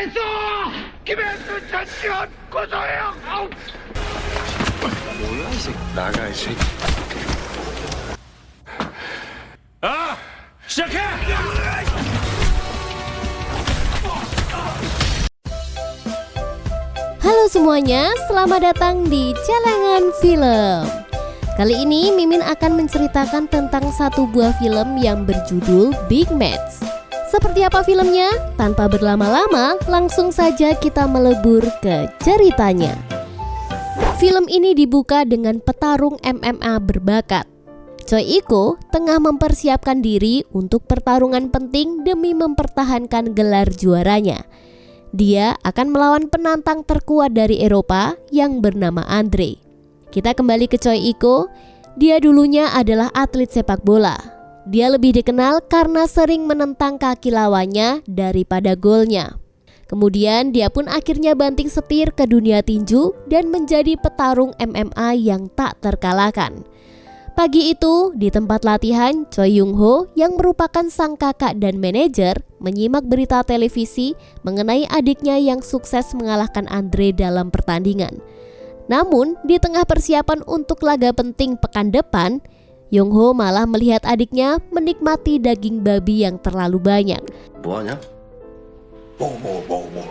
기소했어! 김현수 전지현 고소해요! 아우! 뭐야 이 새끼. 나가 이 새끼. 시작해! Halo semuanya, selamat datang di Celengan Film. Kali ini Mimin akan menceritakan tentang satu buah film yang berjudul Big Match. Seperti apa filmnya? Tanpa berlama-lama, langsung saja kita melebur ke ceritanya. Film ini dibuka dengan petarung MMA berbakat. Choi Iko tengah mempersiapkan diri untuk pertarungan penting demi mempertahankan gelar juaranya. Dia akan melawan penantang terkuat dari Eropa yang bernama Andre. Kita kembali ke Choi Iko. Dia dulunya adalah atlet sepak bola. Dia lebih dikenal karena sering menentang kaki lawannya daripada golnya. Kemudian dia pun akhirnya banting setir ke dunia tinju dan menjadi petarung MMA yang tak terkalahkan. Pagi itu, di tempat latihan, Choi Young Ho yang merupakan sang kakak dan manajer menyimak berita televisi mengenai adiknya yang sukses mengalahkan Andre dalam pertandingan. Namun, di tengah persiapan untuk laga penting pekan depan, Young Ho malah melihat adiknya menikmati daging babi yang terlalu banyak. 뭐하냐? 먹어.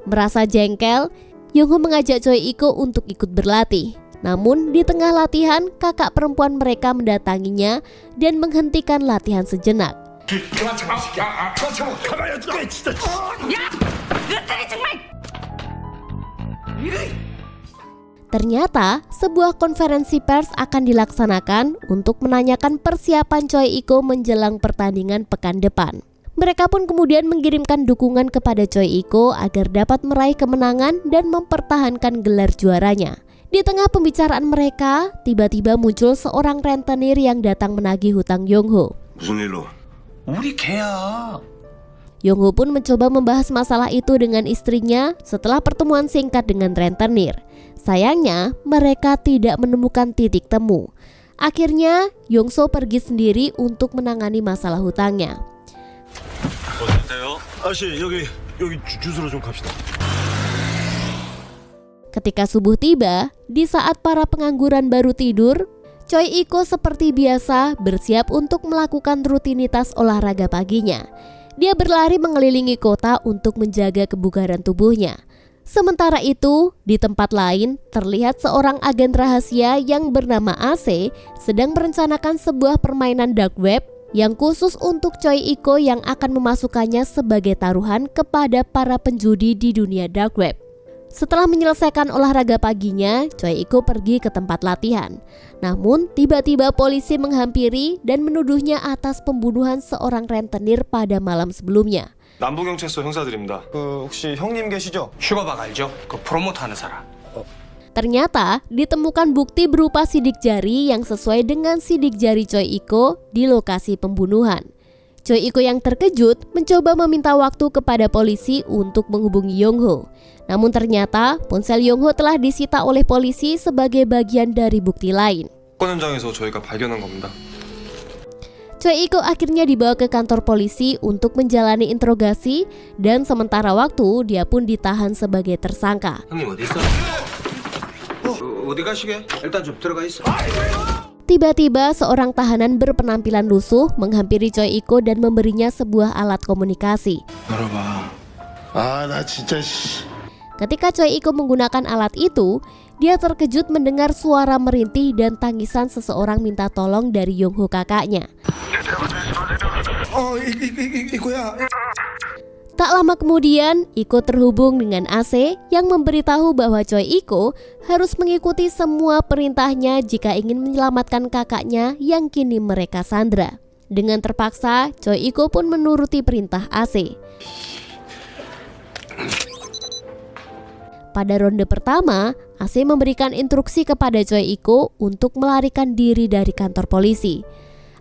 Merasa jengkel, Young Ho mengajak Choi Iko untuk ikut berlatih. Namun di tengah latihan, kakak perempuan mereka mendatanginya dan menghentikan latihan sejenak. Ternyata sebuah konferensi pers akan dilaksanakan untuk menanyakan persiapan Choi Iko menjelang pertandingan pekan depan. Mereka pun kemudian mengirimkan dukungan kepada Choi Iko agar dapat meraih kemenangan dan mempertahankan gelar juaranya. Di tengah pembicaraan mereka, tiba-tiba muncul seorang rentenir yang datang menagih hutang Young Ho. 무슨 일로? 우리 개야. Young Ho pun mencoba membahas masalah itu dengan istrinya setelah pertemuan singkat dengan rentenir. Sayangnya, mereka tidak menemukan titik temu. Akhirnya, Young So pergi sendiri untuk menangani masalah hutangnya. 아씨 여기 주스로 좀 갑시다. Ketika subuh tiba, di saat para pengangguran baru tidur, Choi Iko seperti biasa bersiap untuk melakukan rutinitas olahraga paginya. Dia berlari mengelilingi kota untuk menjaga kebugaran tubuhnya. Sementara itu, di tempat lain terlihat seorang agen rahasia yang bernama AC sedang merencanakan sebuah permainan dark web yang khusus untuk Choi Iko yang akan memasukkannya sebagai taruhan kepada para penjudi di dunia dark web. Setelah menyelesaikan olahraga paginya, Choi Iko pergi ke tempat latihan. Namun, tiba-tiba polisi menghampiri dan menuduhnya atas pembunuhan seorang rentenir pada malam sebelumnya. 남부경찰서 형사들입니다. 혹시 형님 계시죠? 슈거박 알죠? 그 프로모터 하는 사람. Ternyata, ditemukan bukti berupa sidik jari yang sesuai dengan sidik jari Choi Iko di lokasi pembunuhan. Choi Iko yang terkejut mencoba meminta waktu kepada polisi untuk menghubungi Young Ho. Namun ternyata ponsel Young Ho telah disita oleh polisi sebagai bagian dari bukti lain. 사건 현장에서 저희가 발견한 겁니다. Choi Iko akhirnya dibawa ke kantor polisi untuk menjalani interogasi dan sementara waktu dia pun ditahan sebagai tersangka. 형님 어디 있어? 어디 가시게? 일단 좀 들어가 있어. Tiba-tiba seorang tahanan berpenampilan lusuh menghampiri Choi Iko dan memberinya sebuah alat komunikasi. 열어봐. 나 진짜 Ketika Choi Iko menggunakan alat itu, dia terkejut mendengar suara merintih dan tangisan seseorang minta tolong dari Young Ho kakaknya. 이거야. Tak lama kemudian, Iko terhubung dengan AC yang memberitahu bahwa Choi Iko harus mengikuti semua perintahnya jika ingin menyelamatkan kakaknya yang kini mereka sandra. Dengan terpaksa, Choi Iko pun menuruti perintah AC. Pada ronde pertama, AC memberikan instruksi kepada Choi Iko untuk melarikan diri dari kantor polisi.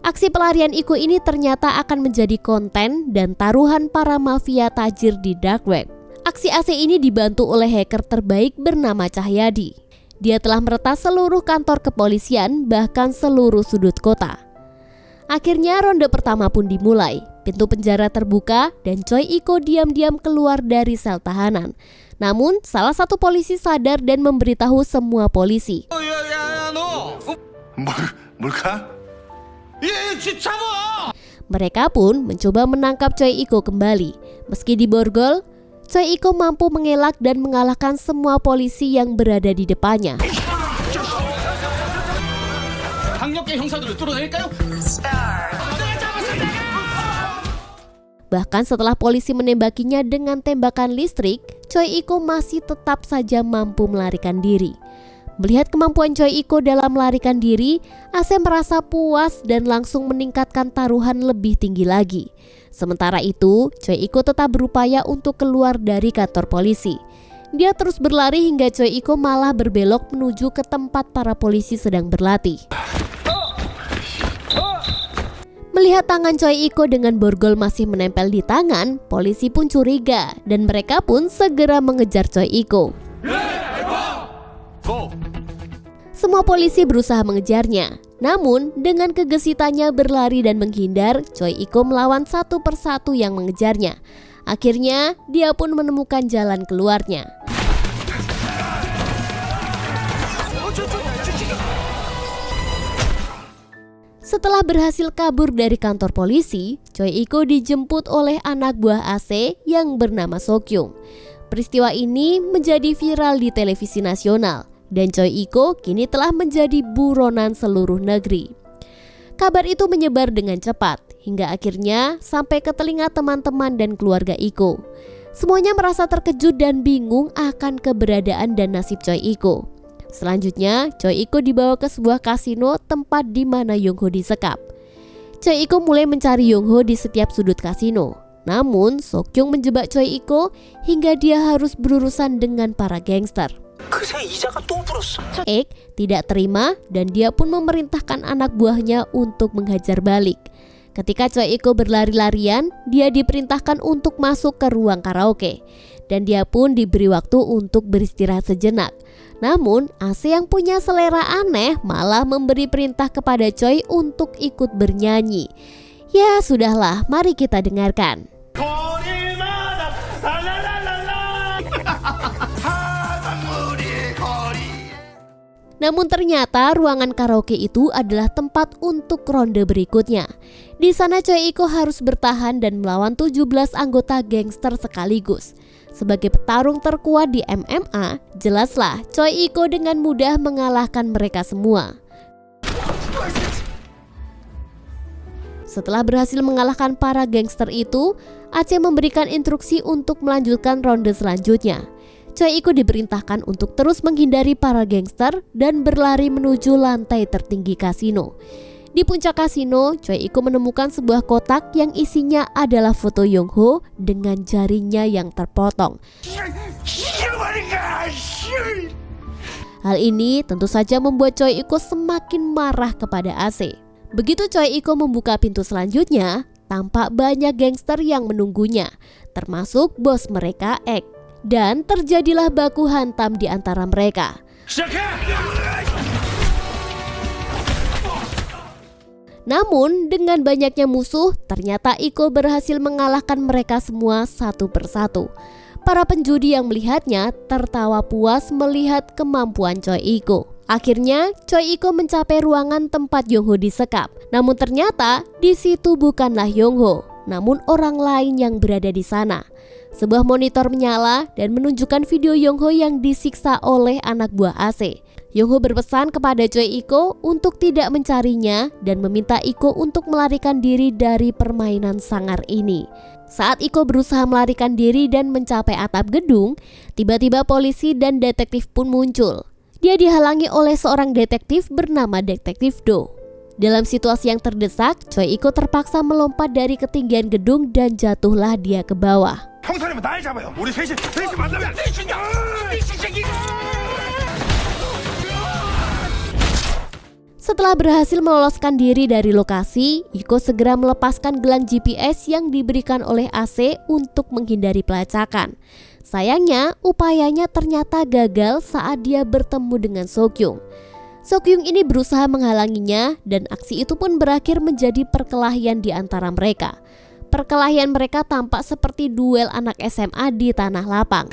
Aksi pelarian Iko ini ternyata akan menjadi konten dan taruhan para mafia tajir di dark web. Aksi AC ini dibantu oleh hacker terbaik bernama Cahyadi. Dia telah meretas seluruh kantor kepolisian, bahkan seluruh sudut kota. Akhirnya ronde pertama pun dimulai. Pintu penjara terbuka dan Choi Iko diam-diam keluar dari sel tahanan. Namun salah satu polisi sadar dan memberitahu semua polisi. 뭘까? Mereka pun mencoba menangkap Choi Iko kembali. Meski diborgol, Choi Iko mampu mengelak dan mengalahkan semua polisi yang berada di depannya. Bahkan setelah polisi menembakinya dengan tembakan listrik, Choi Iko masih tetap saja mampu melarikan diri. Melihat kemampuan Choi Iko dalam melarikan diri, Ase merasa puas dan langsung meningkatkan taruhan lebih tinggi lagi. Sementara itu, Choi Iko tetap berupaya untuk keluar dari kantor polisi. Dia terus berlari hingga Choi Iko malah berbelok menuju ke tempat para polisi sedang berlatih. Melihat tangan Choi Iko dengan borgol masih menempel di tangan, polisi pun curiga dan mereka pun segera mengejar Choi Iko. Semua polisi berusaha mengejarnya. Namun dengan kegesitannya berlari dan menghindar, Choi Iko melawan satu persatu yang mengejarnya. Akhirnya dia pun menemukan jalan keluarnya. Setelah berhasil kabur dari kantor polisi, Choi Iko dijemput oleh anak buah Ase yang bernama Sokyung. Peristiwa ini menjadi viral di televisi nasional dan Choi Iko kini telah menjadi buronan seluruh negeri. Kabar itu menyebar dengan cepat hingga akhirnya sampai ke telinga teman-teman dan keluarga Iko. Semuanya merasa terkejut dan bingung akan keberadaan dan nasib Choi Iko. Selanjutnya, Choi Iko dibawa ke sebuah kasino tempat di mana Yongho disekap. Choi Iko mulai mencari Yongho di setiap sudut kasino. Namun, Sokyung menjebak Choi Iko hingga dia harus berurusan dengan para gangster. Ek tidak terima dan dia pun memerintahkan anak buahnya untuk menghajar balik. Ketika Choi Iko berlari-larian, dia diperintahkan untuk masuk ke ruang karaoke. Dan dia pun diberi waktu untuk beristirahat sejenak. Namun, Ase yang punya selera aneh malah memberi perintah kepada Choi untuk ikut bernyanyi. Ya sudahlah, mari kita dengarkan. Namun ternyata ruangan karaoke itu adalah tempat untuk ronde berikutnya. Di sana Choi Iko harus bertahan dan melawan 17 anggota gangster sekaligus. Sebagai petarung terkuat di MMA, jelaslah Choi Iko dengan mudah mengalahkan mereka semua. Setelah berhasil mengalahkan para gangster itu, Aceh memberikan instruksi untuk melanjutkan ronde selanjutnya. Choi Iko diperintahkan untuk terus menghindari para gangster dan berlari menuju lantai tertinggi kasino. Di puncak kasino, Choi Iko menemukan sebuah kotak yang isinya adalah foto Yongho dengan jarinya yang terpotong. Hal ini tentu saja membuat Choi Iko semakin marah kepada Ase. Begitu Choi Iko membuka pintu selanjutnya, tampak banyak gangster yang menunggunya, termasuk bos mereka Ek. Dan terjadilah baku hantam di antara mereka. Namun dengan banyaknya musuh, ternyata Iko berhasil mengalahkan mereka semua satu persatu. Para penjudi yang melihatnya tertawa puas melihat kemampuan Choi Iko. Akhirnya Choi Iko mencapai ruangan tempat Yongho disekap. Namun ternyata di situ bukanlah Yongho, namun orang lain yang berada di sana. Sebuah monitor menyala dan menunjukkan video Yongho yang disiksa oleh anak buah Ase. Yongho berpesan kepada Choi Iko untuk tidak mencarinya dan meminta Iko untuk melarikan diri dari permainan sangar ini. Saat Iko berusaha melarikan diri dan mencapai atap gedung, tiba-tiba polisi dan detektif pun muncul. Dia dihalangi oleh seorang detektif bernama Detektif Do. Dalam situasi yang terdesak, Choi Iko terpaksa melompat dari ketinggian gedung dan jatuhlah dia ke bawah. 형사님은 날 잡아요. 우리 셋이 만나면 안 돼. Setelah berhasil meloloskan diri dari lokasi, Iko segera melepaskan gelang GPS yang diberikan oleh Ase untuk menghindari pelacakan. Sayangnya, upayanya ternyata gagal saat dia bertemu dengan Sokyung. Sokyung ini berusaha menghalanginya dan aksi itu pun berakhir menjadi perkelahian di antara mereka. Perkelahian mereka tampak seperti duel anak SMA di tanah lapang.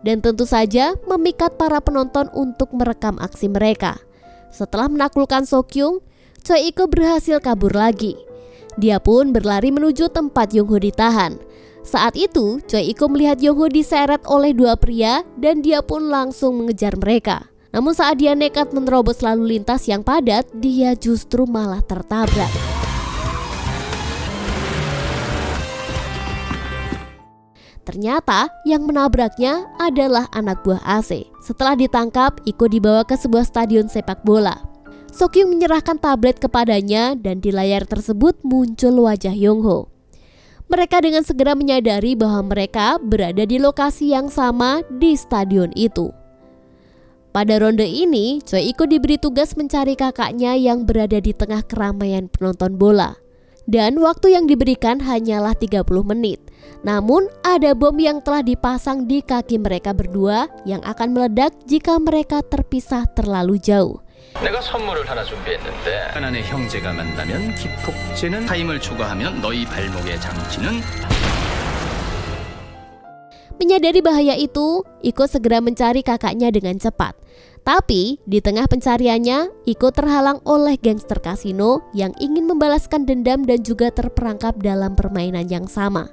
Dan tentu saja memikat para penonton untuk merekam aksi mereka. Setelah menaklukkan Sokyung, Choi Iko berhasil kabur lagi. Dia pun berlari menuju tempat Yongho ditahan. Saat itu, Choi Iko melihat Yongho diseret oleh dua pria dan dia pun langsung mengejar mereka. Namun saat dia nekat menerobos lalu lintas yang padat, dia justru malah tertabrak. Ternyata yang menabraknya adalah anak buah AC. Setelah ditangkap, Iko dibawa ke sebuah stadion sepak bola. Sokyung menyerahkan tablet kepadanya dan di layar tersebut muncul wajah Yongho. Mereka dengan segera menyadari bahwa mereka berada di lokasi yang sama di stadion itu. Pada ronde ini, Choi Iko diberi tugas mencari kakaknya yang berada di tengah keramaian penonton bola. Dan waktu yang diberikan hanyalah 30 menit. Namun ada bom yang telah dipasang di kaki mereka berdua yang akan meledak jika mereka terpisah terlalu jauh. 내가 선물을 하나 준비했는데 하나의 형제가 만나면 기폭제는 타임을 초과하면 너희 발목의 장치는. Menyadari bahaya itu, Iko segera mencari kakaknya dengan cepat. Tapi di tengah pencariannya, Iko terhalang oleh gangster kasino yang ingin membalaskan dendam dan juga terperangkap dalam permainan yang sama.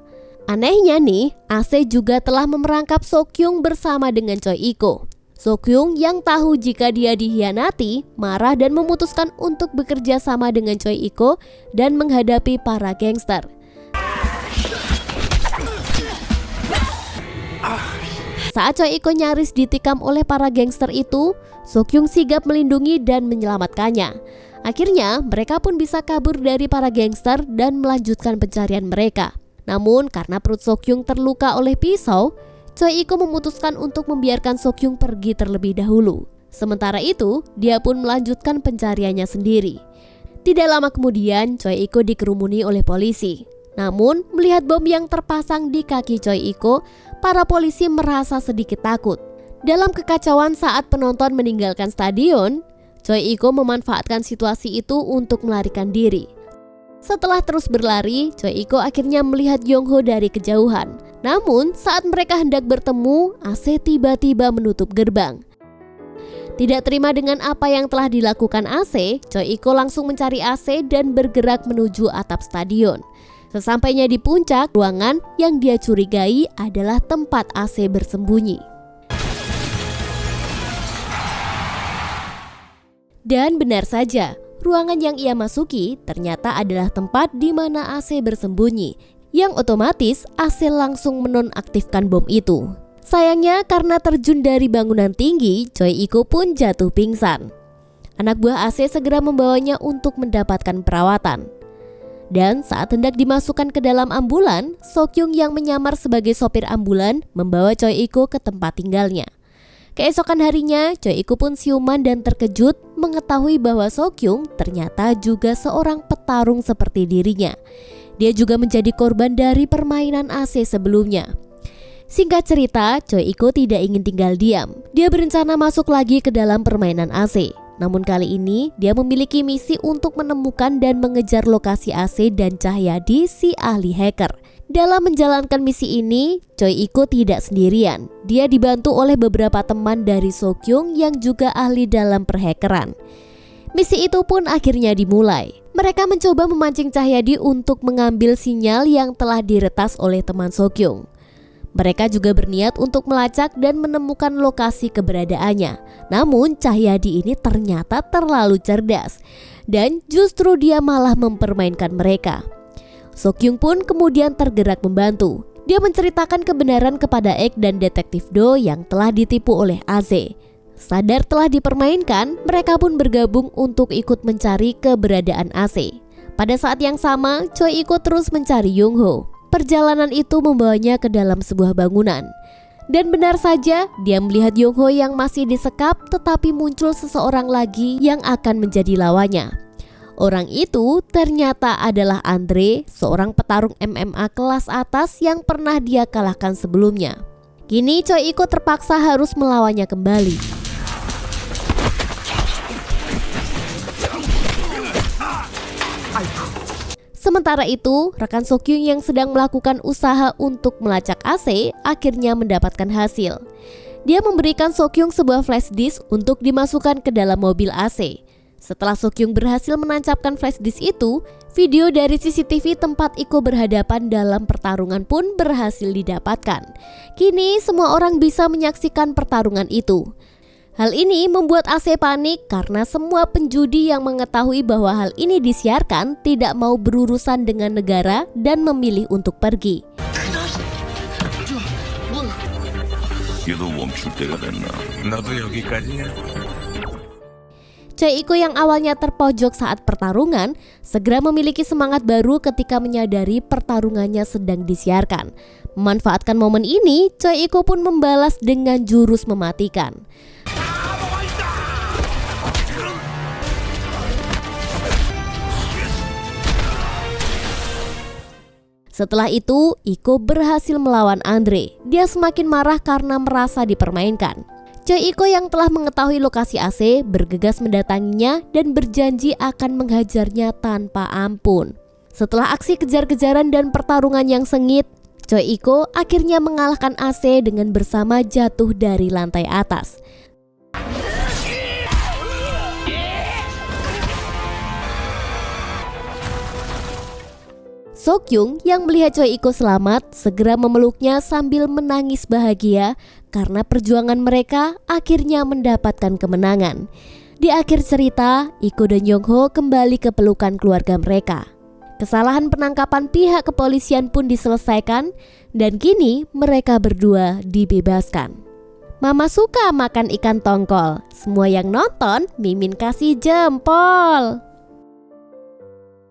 Anehnya nih, AC juga telah memerangkap Sokyung bersama dengan Choi Iko. Sokyung yang tahu jika dia dihianati, marah dan memutuskan untuk bekerja sama dengan Choi Iko dan menghadapi para gangster. Saat Choi Iko nyaris ditikam oleh para gangster itu, Sokyung sigap melindungi dan menyelamatkannya. Akhirnya mereka pun bisa kabur dari para gangster dan melanjutkan pencarian mereka. Namun karena perut Sokyung terluka oleh pisau, Choi Iko memutuskan untuk membiarkan Sokyung pergi terlebih dahulu. Sementara itu, dia pun melanjutkan pencariannya sendiri. Tidak lama kemudian, Choi Iko dikerumuni oleh polisi. Namun, melihat bom yang terpasang di kaki Choi Iko, para polisi merasa sedikit takut. Dalam kekacauan saat penonton meninggalkan stadion, Choi Iko memanfaatkan situasi itu untuk melarikan diri. Setelah terus berlari, Choi Iko akhirnya melihat Yongho dari kejauhan. Namun saat mereka hendak bertemu, AC tiba-tiba menutup gerbang. Tidak terima dengan apa yang telah dilakukan AC, Choi Iko langsung mencari AC dan bergerak menuju atap stadion. Sesampainya di puncak, ruangan yang dia curigai adalah tempat AC bersembunyi. Dan benar saja, ruangan yang ia masuki ternyata adalah tempat di mana AC bersembunyi, yang otomatis AC langsung menonaktifkan bom itu. Sayangnya karena terjun dari bangunan tinggi, Choi Iko pun jatuh pingsan. Anak buah AC segera membawanya untuk mendapatkan perawatan. Dan saat hendak dimasukkan ke dalam ambulan, Sokyung yang menyamar sebagai sopir ambulan membawa Choi Iko ke tempat tinggalnya. Keesokan harinya, Choi Iko pun siuman dan terkejut mengetahui bahwa Sokyung ternyata juga seorang petarung seperti dirinya. Dia juga menjadi korban dari permainan AC sebelumnya. Singkat cerita, Choi Iko tidak ingin tinggal diam. Dia berencana masuk lagi ke dalam permainan AC. Namun kali ini, dia memiliki misi untuk menemukan dan mengejar lokasi AC dan Cahyadi, si ahli hacker. Dalam menjalankan misi ini, Choi Iko tidak sendirian. Dia dibantu oleh beberapa teman dari Sokyung yang juga ahli dalam perhackeran. Misi itu pun akhirnya dimulai. Mereka mencoba memancing Cahyadi untuk mengambil sinyal yang telah diretas oleh teman Sokyung. Mereka juga berniat untuk melacak dan menemukan lokasi keberadaannya. Namun Cahyadi ini ternyata terlalu cerdas dan justru dia malah mempermainkan mereka. Sokyung pun kemudian tergerak membantu. Dia menceritakan kebenaran kepada Ek dan Detektif Do yang telah ditipu oleh AZ. Sadar telah dipermainkan, mereka pun bergabung untuk ikut mencari keberadaan AC. Pada saat yang sama, Choi Iko terus mencari Yongho. Perjalanan itu membawanya ke dalam sebuah bangunan. Dan benar saja, dia melihat Yongho yang masih disekap, tetapi muncul seseorang lagi yang akan menjadi lawannya. Orang itu ternyata adalah Andre, seorang petarung MMA kelas atas yang pernah dia kalahkan sebelumnya. Kini Choi Iko terpaksa harus melawannya kembali. Sementara itu, rekan Sokyung yang sedang melakukan usaha untuk melacak AC akhirnya mendapatkan hasil. Dia memberikan Sokyung sebuah flash disk untuk dimasukkan ke dalam mobil AC. Setelah Sokyung berhasil menancapkan flash disk itu, video dari CCTV tempat Iko berhadapan dalam pertarungan pun berhasil didapatkan. Kini semua orang bisa menyaksikan pertarungan itu. Hal ini membuat AC panik karena semua penjudi yang mengetahui bahwa hal ini disiarkan tidak mau berurusan dengan negara dan memilih untuk pergi. 얘도 멈출 때가 됐나? 나도 여기까지야. Choi Iko yang awalnya terpojok saat pertarungan segera memiliki semangat baru ketika menyadari pertarungannya sedang disiarkan. Memanfaatkan momen ini, Choi Iko pun membalas dengan jurus mematikan. Setelah itu, Iko berhasil melawan Andre. Dia semakin marah karena merasa dipermainkan. Choi Iko yang telah mengetahui lokasi AC bergegas mendatanginya dan berjanji akan menghajarnya tanpa ampun. Setelah aksi kejar-kejaran dan pertarungan yang sengit, Choi Iko akhirnya mengalahkan AC dengan bersama jatuh dari lantai atas. Sokyung yang melihat Choi Iko selamat segera memeluknya sambil menangis bahagia karena perjuangan mereka akhirnya mendapatkan kemenangan. Di akhir cerita, Iko dan Yongho kembali ke pelukan keluarga mereka. Kesalahan penangkapan pihak kepolisian pun diselesaikan dan kini mereka berdua dibebaskan. Mama suka makan ikan tongkol. Semua yang nonton, Mimin kasih jempol.